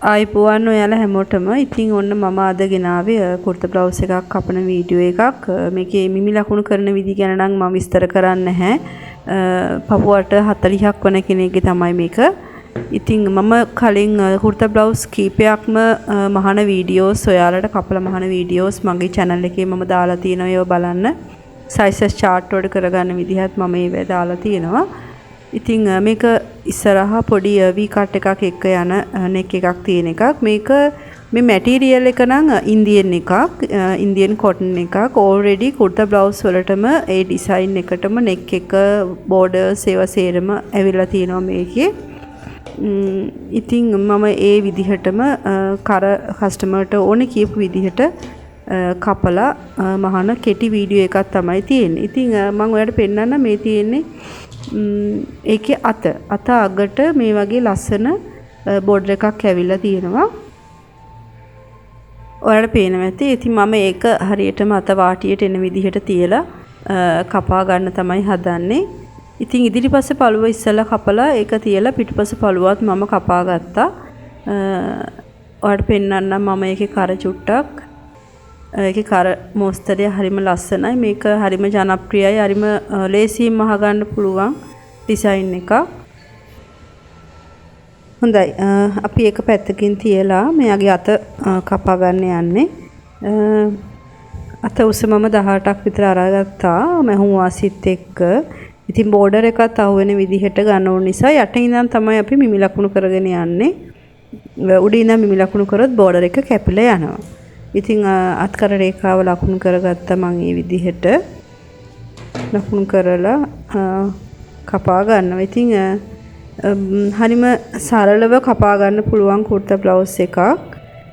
ආයිපුවන් ඔයාලා හැමෝටම ඉතින් ඔන්න මම අද ගෙනාවේ කුර්තා බ්ලවුස් එකක් කපන වීඩියෝ එකක්. මේකේ මිමි ලකුණු කරන විදි ගැන නම් මම විස්තර කරන්නේ නැහැ. පපුවට 40ක් වන කෙනෙක්ගේ තමයි මේක. ඉතින් මම කලින් කුර්තා බ්ලවුස් කීපයක්ම මහන වීඩියෝස් ඔයාලට කපලා මහන වීඩියෝස් මගේ channel එකේ මම දාලා තියෙනවා. ඒව බලන්න. sizes chart වල කරගන්න විදිහත් මම ඒව දාලා තියෙනවා. ඉතින් මේක ඉස්සරහා පොඩි V cut එකක් එක්ක යන neck එකක් තියෙන එකක්. මේක මේ material එක නම් Indian එකක්. Indian cotton එකක්. already kurta blouse වලටම ඒ design එකටම neck එක borders ඒවා සේරම ඇවිල්ලා තියෙනවා මේකේ. ඉතින් මම ඒ විදිහටම කර කස්ටමර්ට ඕනේ කියපු විදිහට කපලා මහන කෙටි වීඩියෝ එකක් තමයි තියෙන්නේ. ඉතින් මම ඔයාලට පෙන්නන්න මේ තියෙන්නේ ඒකේ අත අගට මේ වගේ ලස්සන බෝඩර් එකක් ඇවිල්ලා තියෙනවා. ඔයාලට පේනවා ඇති. ඉතින් මම ඒක හරියටම අත වාටියට එන විදිහට තියලා කපා ගන්න තමයි හදන්නේ. ඉතින් ඉදිරිපස්සේ පළුව ඉස්සලා කපලා ඒක තියලා පිටුපස්සේ පළුවත් මම කපා ගත්තා. ඔයාලට පෙන්නන්නම් මම ඒකේ කර චුට්ටක්. ඒකේ කර මොස්තරය හරිම ලස්සනයි. මේක හරිම ජනප්‍රියයි. හරිම ලේසියෙන් මහ ගන්න පුළුවන් ඩිසයින් එකක්. හොඳයි. අපි එක පැත්තකින් තියලා මෙයාගේ අත කපා ගන්න යන්නේ. අත උස මම 18ක් විතර අරගත්තා. මහුම් වාසිත් එක්ක. ඉතින් බෝඩර් එකත් අහුවෙන විදිහට ගන්න ඕන නිසා යටින් ඉඳන් තමයි අපි මිමි ලකුණු කරගෙන යන්නේ. උඩින් ඉඳන් මිමි ලකුණු කරොත් බෝඩර් එක කැපිලා යනවා. ඉතින් අත්කර රේඛාව ලකුණු කරගත්තා මම මේ විදිහට ලකුණු කරලා කපා ගන්නවා. ඉතින් හරිම සරලව කපා ගන්න පුළුවන් කුර්තා බ්ලවුස් එකක්.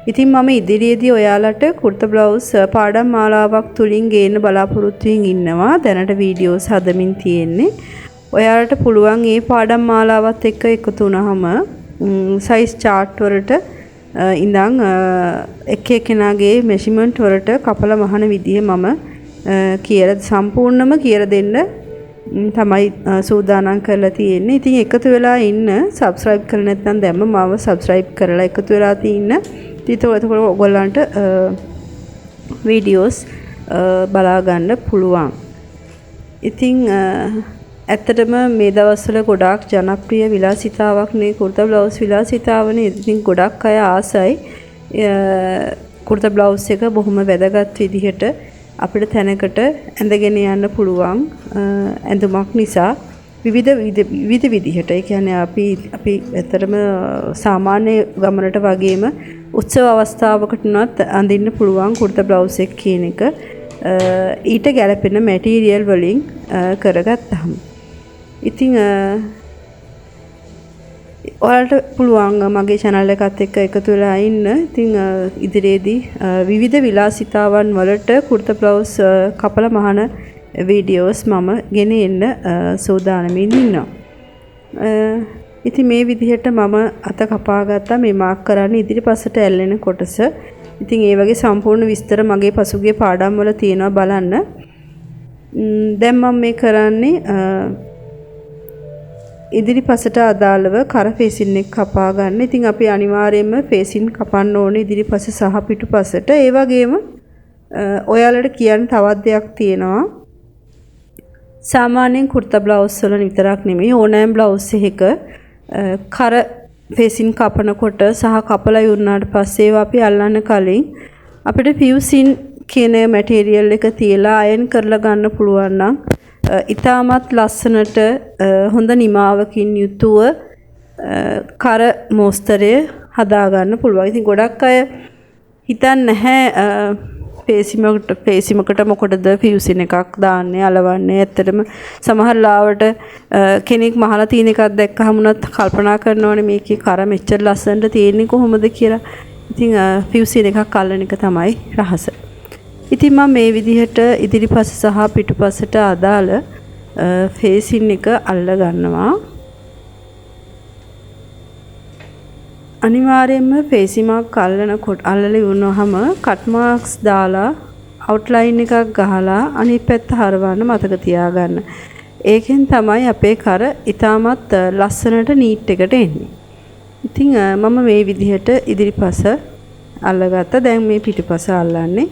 ඉතින් මම ඉදිරියේදී ඔයාලට කුර්තා බ්ලවුස් පාඩම් මාලාවක් තුලින් ගේන්න බලාපොරොත්තු වෙමින් ඉන්නවා. දැනට වීඩියෝස් හදමින් තියෙන්නේ. ඔයාලට පුළුවන් මේ පාඩම් මාලාවත් එක්ක එකතු වුණාම size chart වලට ඉඳන් එක එකනාගේ මෙෂර්මන්ට් වලට කපලා මහන විදිය මම කියලා සම්පූර්ණම කියලා දෙන්න තමයි සූදානම් කරලා තියෙන්නේ. ඉතින් එකතු වෙලා ඉන්න subscribe කරලා නැත්නම් දැම්ම මාව subscribe කරලා එකතු වෙලා තින්න. ඉතින් එතකොට ඔයගොල්ලන්ට වීඩියෝස් බලා ගන්න පුළුවන්. ඉතින් ඇත්තටම මේ දවස්වල ගොඩාක් ජනප්‍රිය විලාසිතාවක් නේ කුර්තා බ්ලවුස් විලාසිතාවනේ. ඉතින් ගොඩක් අය ආසයි කුර්තා බ්ලවුස් එක බොහොම වැදගත් විදිහට අපිට තැනකට ඇඳගෙන යන්න පුළුවන් ඇඳුමක් නිසා විවිධ විදිහට. ඒ කියන්නේ අපි ඇත්තටම සාමාන්‍ය ගමනට වගේම උත්සව අවස්ථාවකට උනත් අඳින්න පුළුවන් කුර්තා බ්ලවුස් එක කියන එක ඊට ගැලපෙන මැටීරියල් වලින් කරගත්තාම. ඉතින් ඔයාලට පුළුවන් මගේ channel එකත් එක්ක එකතු වෙලා ඉන්න. ඉතින් ඉදිරියේදී විවිධ විලාසිතාවන් වලට කුර්තා බ්ලවුස් කපලා මහන වීඩියෝස් මම ගෙන එන්න සූදානමින් ඉන්නවා. ඉතින් මේ විදිහට මම අත කපා ගත්තා. මේ මාක් කරන්නේ ඉදිරිපසට ඇල්ලෙන කොටස. ඉතින් ඒ වගේ සම්පූර්ණ විස්තර මගේ පසුගිය පාඩම් වල තියෙනවා බලන්න. දැන් මම මේ කරන්නේ ඉදිරිපසට අදාළව කර ෆේසින් එක කපා ගන්න. ඉතින් අපි අනිවාර්යයෙන්ම ෆේසින් කපන්න ඕනේ ඉදිරිපස සහ පිටුපසට. ඒ වගේම ඔයාලට කියන්න තවත් දෙයක් තියෙනවා. සාමාන්‍යයෙන් කුර්තා බ්ලවුස් වල විතරක් නෙමෙයි ඕනෑම බ්ලවුස් එකක කර ෆේසින් කපනකොට සහ කපලා යුන්නාට පස්සේ ඒවා අපි අල්ලන්න කලින් අපිට ෆියුසින් කියන මැටීරියල් එක තියලා අයන් කරලා ගන්න පුළුවන් නම් ඉතාමත් ලස්සනට හොඳ නිමාවකින් යුතුව කර මොස්තරය හදා ගන්න පුළුවන්. ඉතින් ගොඩක් අය හිතන්නේ නැහැ ෆේසිමකට මොකටද ෆියුසින් එකක් දාන්නේ අලවන්නේ. ඇත්තටම සමහර ලාවට කෙනෙක් මහලා තියෙන එකක් දැක්කහම උනත් කල්පනා කරනවානේ මේකේ කර මෙච්චර ලස්සනට තියෙන්නේ කොහොමද කියලා. ඉතින් ෆියුසින් එකක් අල්ලන එක තමයි රහස. ඉතින් මම මේ විදිහට ඉදිරිපස සහ පිටුපසට අදාළ ෆේසින් එක අල්ල ගන්නවා. අනිවාර්යයෙන්ම ෆේසිමක් අල්ලනකොට අල්ලලා වුණාම කට් මාක්ස් දාලා අවුට්ලයින් එකක් ගහලා අනිත් පැත්ත හරවන්න මතක තියාගන්න. ඒකෙන් තමයි අපේ කර ඉතාමත් ලස්සනට නීට් එකට එන්නේ. ඉතින් මම මේ විදිහට ඉදිරිපස අල්ලගත්තා. දැන් මේ පිටිපස අල්ලන්නේ.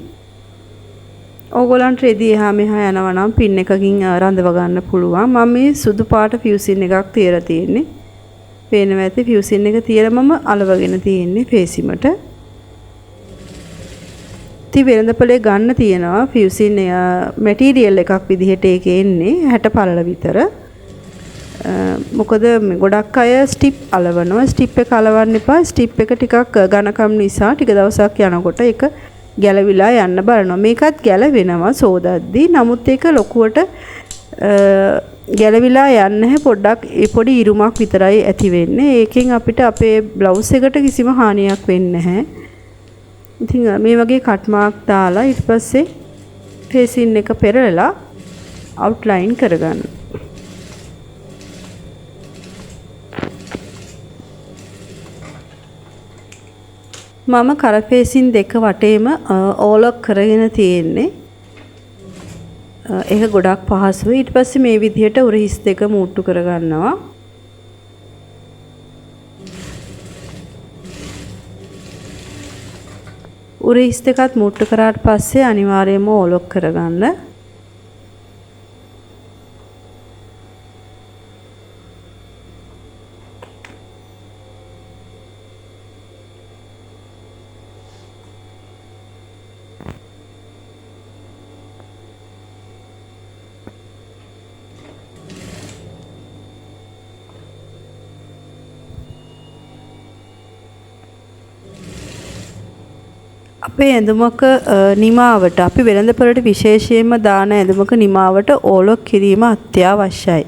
ඕගොල්ලන්ට රෙදි එහා මෙහා යනවා නම් පින් එකකින් රඳව ගන්න පුළුවන්. මම මේ සුදු පාට ෆියුසින් එකක් තියලා තියෙන්නේ. පේනවා ඇති ෆියුසින් එක තියලා මම අලවගෙන තියෙන්නේ ෆේසිමට. ඉතින් වෙළඳපොලේ ගන්න තියෙනවා ෆියුසින් මැටීරියල් එකක් විදිහට ඒකේ එන්නේ 60 පළල විතර. මොකද ගොඩක් අය ස්ටිප් අලවනවා. ස්ටිප් එක අලවන්න එපා. ස්ටිප් එක ටිකක් ඝනකම් නිසා ටික දවසක් යනකොට ඒක ගැලවිලා යන්න බලනවා. මේකත් ගැලවෙනවා සෝදද්දී. නමුත් ඒක ලොකුවට ගැලවිලා යන්නේ නැහැ. පොඩ්ඩක් පොඩි ඉරුමක් විතරයි ඇති වෙන්නේ. ඒකෙන් අපිට අපේ බ්ලවුස් එකට කිසිම හානියක් වෙන්නේ නැහැ. ඉතින් මේ වගේ කට් මාක් දාලා ඊට පස්සේ ෆේසින් එක පෙරලලා අවුට්ලයින් කරගන්න. මම කරපේසින් දෙක වටේම ඕලොක් කරගෙන තියෙන්නේ. ඒක ගොඩක් පහසුයි. ඊට පස්සේ මේ විදිහට උරහිස් දෙක මූට්ටු කරගන්නවා. උරහිස් දෙකත් මූට්ටු කරාට පස්සේ අනිවාර්යයෙන්ම ඕලොක් කරගන්න. අපේ ඇඳුමක නිමාවට අපි වෙළඳපොළට විශේෂයෙන්ම දාන ඇඳුමක නිමාවට ඕලොක් කිරීම අත්‍යවශ්‍යයි.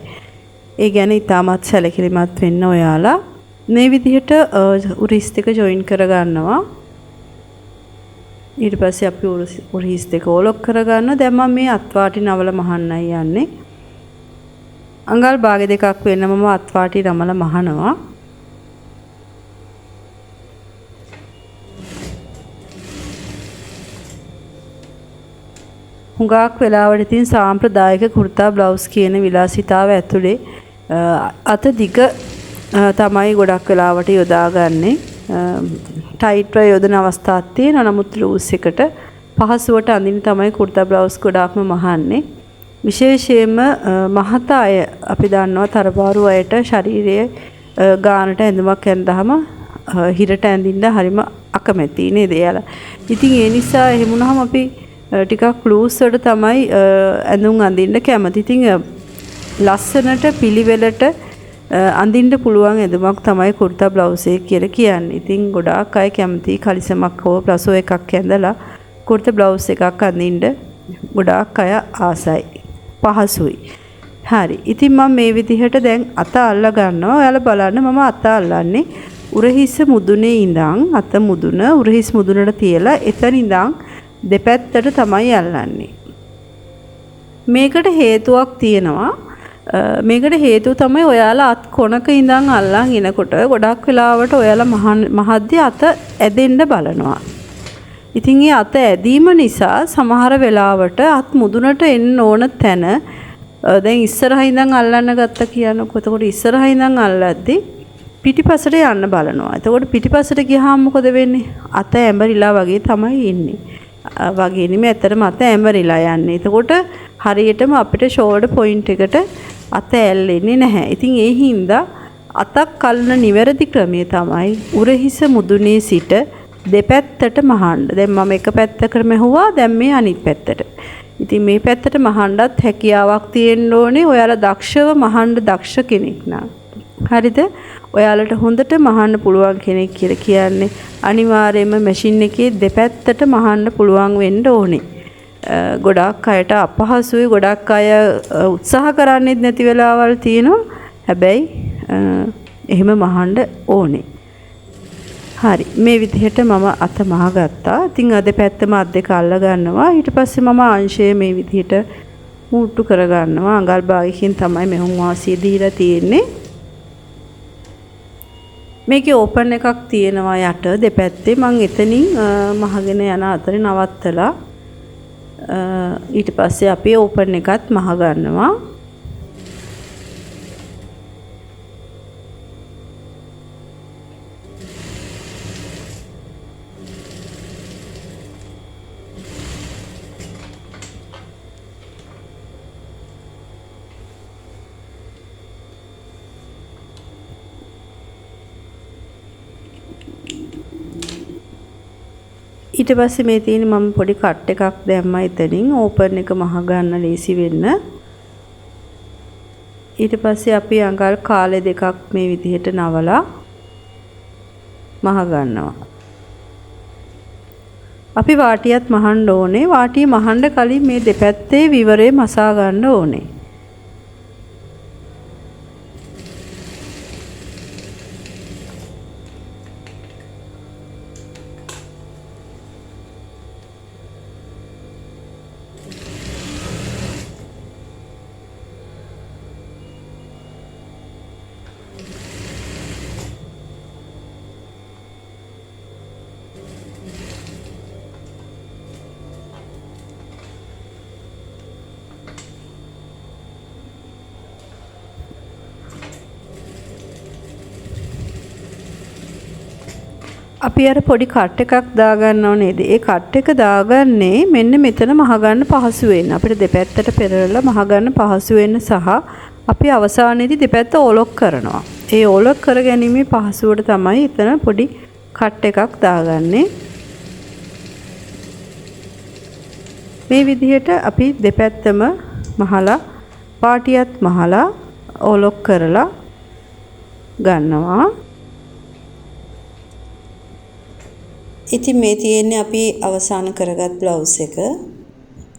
ඒ ගැන ඉතාමත් සැලකිලිමත් වෙන්න ඔයාලා. මේ විදිහට උරිස් දෙක ජොයින් කරගන්නවා. ඊට පස්සේ අපි උරිස් දෙක ඕලොක් කරගන්න. දැන් මම මේ අත්වාටි නවල මහන්නයි යන්නේ. අඟල් භාග දෙකක් වෙන්න මම අත්වාටි නමල මහනවා. හුඟක් වෙලාවට ඉතින් සාම්ප්‍රදායික කුර්තා බ්ලවුස් කියන විලාසිතාව ඇතුලේ අත දිග තමයි ගොඩක් වෙලාවට යොදාගන්නේ. ටයිට්ව යොදන අවස්ථාවක් තියෙනවා. නමුත් ලූස් එකට පහසුවට අඳින්න තමයි කුර්තා බ්ලවුස් ගොඩාක්ම මහන්නේ. විශේෂයෙන්ම මහත අය අපි දන්නවා තරබාරු අයට ශරීරයේ ගානට ඇඳුමක් ඇඳහම හිරට ඇඳින්න හරිම අකමැති නේද එයාලා. ඉතින් ඒ නිසා එහෙම වුණාම අපි ටිකක් ලූස් වලට තමයි ඇඳුම් අඳින්න කැමති. ඉතින් ලස්සනට පිළිවෙලට අඳින්න පුළුවන් ඇඳුමක් තමයි කුර්තා බ්ලවුස් එක කියලා කියන්නේ. ඉතින් ගොඩාක් අය කැමති කලිසමක් හෝ ප්ලසෝ එකක් ඇඳලා කුර්තා බ්ලවුස් එකක් අඳින්න ගොඩාක් අය ආසයි. පහසුයි. හරි. ඉතින් මම මේ විදිහට දැන් අත අල්ල ගන්නවා. ඔයාලා බලන්න මම අත අල්ලන්නේ උරහිස් මුදුනේ ඉඳන් අත මුදුන උරහිස් මුදුනට තියලා එතන ඉඳන් දෙපැත්තට තමයි අල්ලන්නේ. මේකට හේතුවක් තියෙනවා. මේකට හේතුව තමයි ඔයාලා අත් කොනක ඉඳන් අල්ලන් එනකොට ගොඩක් වෙලාවට ඔයාලා මහද්දී අත ඇදෙන්න බලනවා. ඉතින් ඒ අත ඇදීම නිසා සමහර වෙලාවට අත් මුදුනට එන්න ඕන තැන දැන් ඉස්සරහින් ඉඳන් අල්ලන්න ගත්ත කියනකො. එතකොට ඉස්සරහින් ඉඳන් අල්ලද්දී පිටිපසට යන්න බලනවා. එතකොට පිටිපසට ගියාම මොකද වෙන්නේ? අත ඇඹරිලා වගේ තමයි ඉන්නේ. වගේ නෙමෙයි ඇත්තටම අත ඇඹරිලා යන්නේ. එතකොට හරියටම අපිට ෂෝල්ඩර් පොයින්ට් එකට අත ඇල්ලෙන්නේ නැහැ. ඉතින් ඒ හින්දා අතක් අල්ලන නිවැරදි ක්‍රමය තමයි උරහිස මුදුනේ සිට දෙපැත්තට මහන්න. දැන් මම එක පැත්තකට මැහුවා. දැන් මේ අනිත් පැත්තට. ඉතින් මේ පැත්තට මහන්නත් හැකියාවක් තියෙන්න ඕනේ. ඔයාලා දක්ෂව මහන්න දක්ෂ කෙනෙක් නම්. හරිද? ඔයාලට හොඳට මහන්න පුළුවන් කෙනෙක් කියලා කියන්නේ අනිවාර්යයෙන්ම මැෂින් එකේ දෙපැත්තට මහන්න පුළුවන් වෙන්න ඕනේ. ගොඩක් අයට අපහසුයි. ගොඩක් අය උත්සාහ කරන්නේ නැති වෙලාවල් තියෙනවා. හැබැයි එහෙම මහන්න ඕනේ. හරි. මේ විදිහට මම අත මහගත්තා. ඉතින් දෙපැත්තම අත් දෙක අල්ල ගන්නවා. ඊට පස්සේ මම අංශය මේ විදිහට මූට්ටු කරගන්නවා. අඟල් භාගයකින් තමයි මෙහුම් වාසිය දීලා තියෙන්නේ. මේකේ ඕපන් එකක් තියෙනවා යට දෙපැත්තේ. මම එතනින් මහගෙන යන අතරේ නවත්තලා ඊට පස්සේ අපි ඕපන් එකත් මහ ගන්නවා. ඊට පස්සේ මේ තියෙන මම පොඩි කට් එකක් දැම්මා එතනින් ඕපන් එක මහ ගන්න ලේසි වෙන්න. ඊට පස්සේ අපි අඟල් කාලේ දෙකක් මේ විදිහට නවලා මහ ගන්නවා. අපි වාටියත් මහන්න ඕනේ. වාටිය මහන්න කලින් මේ දෙපැත්තේ විවරේ මසා ගන්න ඕනේ. අපි අර පොඩි කට් එකක් දාගන්නව නේද? ඒ කට් එක දාගන්නේ මෙන්න මෙතන මහ ගන්න පහසු වෙන්න. අපිට දෙපැත්තට පෙරලලා මහ ගන්න පහසු වෙන්න සහ අපි අවසානයේදී දෙපැත්ත ඔලොක් කරනවා. ඒ ඔලොක් කර ගැනීමේ පහසුවට තමයි එතන පොඩි කට් එකක් දාගන්නේ. මේ විදිහට අපි දෙපැත්තම මහලා පාටියත් මහලා ඔලොක් කරලා ගන්නවා. ඉතින් මේ තියෙන්නේ අපි අවසන් කරගත් බ්ලවුස් එක.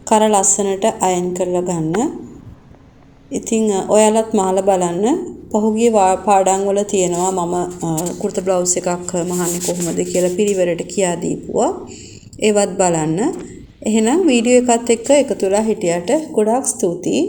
කර ලස්සනට අයන් කරලා ගන්න. ඉතින් ඔයාලත් මාලා බලන්න. පහුගිය පාඩම් වල තියෙනවා මම කුර්තා බ්ලවුස් එකක් මහන්නේ කොහොමද කියලා පිළිවෙලට කියා දීපුවා. ඒවත් බලන්න. එහෙනම් වීඩියෝ එකත් එක්ක එකතු වෙලා හිටියට ගොඩාක් ස්තුතියි.